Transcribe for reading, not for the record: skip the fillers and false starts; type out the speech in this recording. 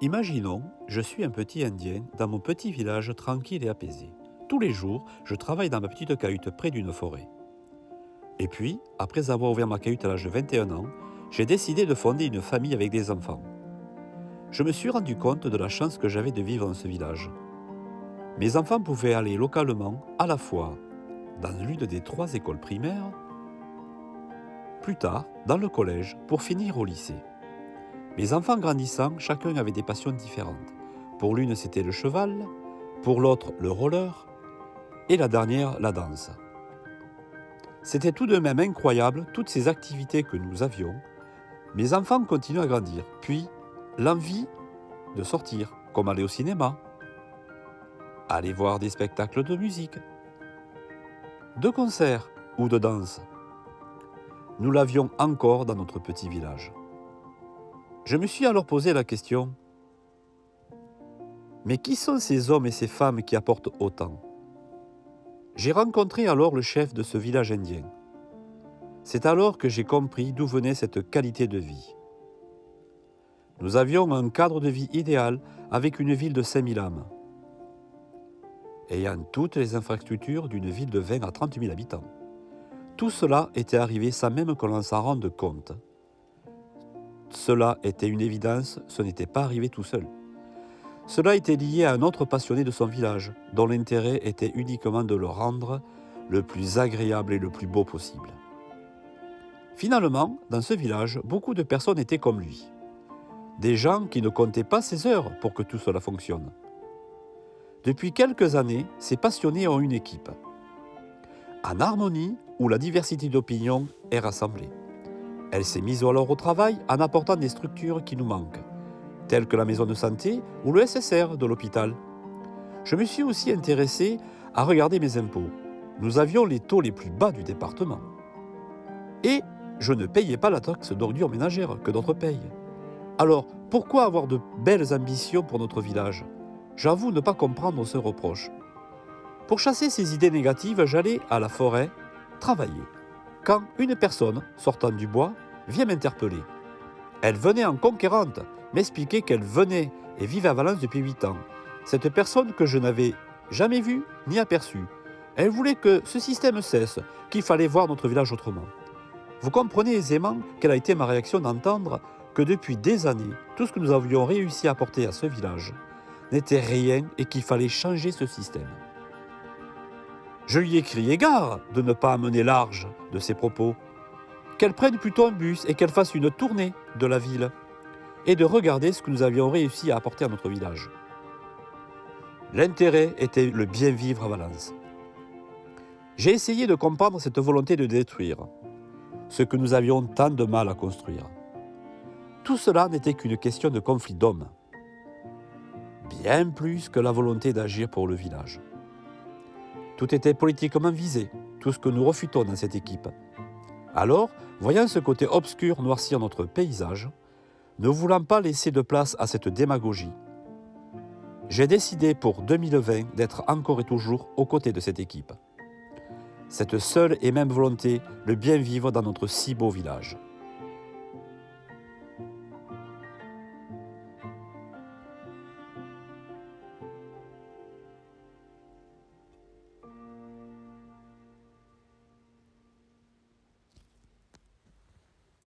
Imaginons, je suis un petit Indien dans mon petit village tranquille et apaisé. Tous les jours, je travaille dans ma petite cahute près d'une forêt. Et puis, après avoir ouvert ma cahute à l'âge de 21 ans, j'ai décidé de fonder une famille avec des enfants. Je me suis rendu compte de la chance que j'avais de vivre dans ce village. Mes enfants pouvaient aller localement à la fois dans l'une des 3 écoles primaires, plus tard dans le collège pour finir au lycée. Mes enfants grandissant, chacun avait des passions différentes. Pour l'une, c'était le cheval, pour l'autre, le roller, et la dernière, la danse. C'était tout de même incroyable, toutes ces activités que nous avions. Mes enfants continuent à grandir, puis l'envie de sortir, comme aller au cinéma, aller voir des spectacles de musique, de concerts ou de danse. Nous l'avions encore dans notre petit village. Je me suis alors posé la question, mais qui sont ces hommes et ces femmes qui apportent autant ? J'ai rencontré alors le chef de ce village indien. C'est alors que j'ai compris d'où venait cette qualité de vie. Nous avions un cadre de vie idéal avec une ville de 5000 âmes, ayant toutes les infrastructures d'une ville de 20 à 30 000 habitants. Tout cela était arrivé sans même que l'on s'en rende compte. Cela était une évidence, ce n'était pas arrivé tout seul. Cela était lié à un autre passionné de son village, dont l'intérêt était uniquement de le rendre le plus agréable et le plus beau possible. Finalement, dans ce village, beaucoup de personnes étaient comme lui. Des gens qui ne comptaient pas ses heures pour que tout cela fonctionne. Depuis quelques années, ces passionnés ont une équipe. En harmonie, où la diversité d'opinions est rassemblée. Elle s'est mise alors au travail en apportant des structures qui nous manquent, telles que la maison de santé ou le SSR de l'hôpital. Je me suis aussi intéressé à regarder mes impôts. Nous avions les taux les plus bas du département. Et je ne payais pas la taxe d'ordures ménagères que d'autres payent. Alors, pourquoi avoir de belles ambitions pour notre village ? J'avoue ne pas comprendre ce reproche. Pour chasser ces idées négatives, j'allais à la forêt travailler. Quand une personne, sortant du bois, vient m'interpeller. Elle venait en conquérante, m'expliquer qu'elle venait et vivait à Valence depuis 8 ans. Cette personne que je n'avais jamais vue ni aperçue. Elle voulait que ce système cesse, qu'il fallait voir notre village autrement. Vous comprenez aisément quelle a été ma réaction d'entendre que depuis des années, tout ce que nous avions réussi à apporter à ce village n'était rien et qu'il fallait changer ce système. Je lui ai crié gare de ne pas amener large de ses propos, qu'elle prenne plutôt un bus et qu'elle fasse une tournée de la ville et de regarder ce que nous avions réussi à apporter à notre village. L'intérêt était le bien vivre à Valence. J'ai essayé de comprendre cette volonté de détruire ce que nous avions tant de mal à construire. Tout cela n'était qu'une question de conflit d'hommes, bien plus que la volonté d'agir pour le village. Tout était politiquement visé, tout ce que nous refutons dans cette équipe. Alors, voyant ce côté obscur noircir notre paysage, ne voulant pas laisser de place à cette démagogie, j'ai décidé pour 2020 d'être encore et toujours aux côtés de cette équipe. Cette seule et même volonté, le bien vivre dans notre si beau village.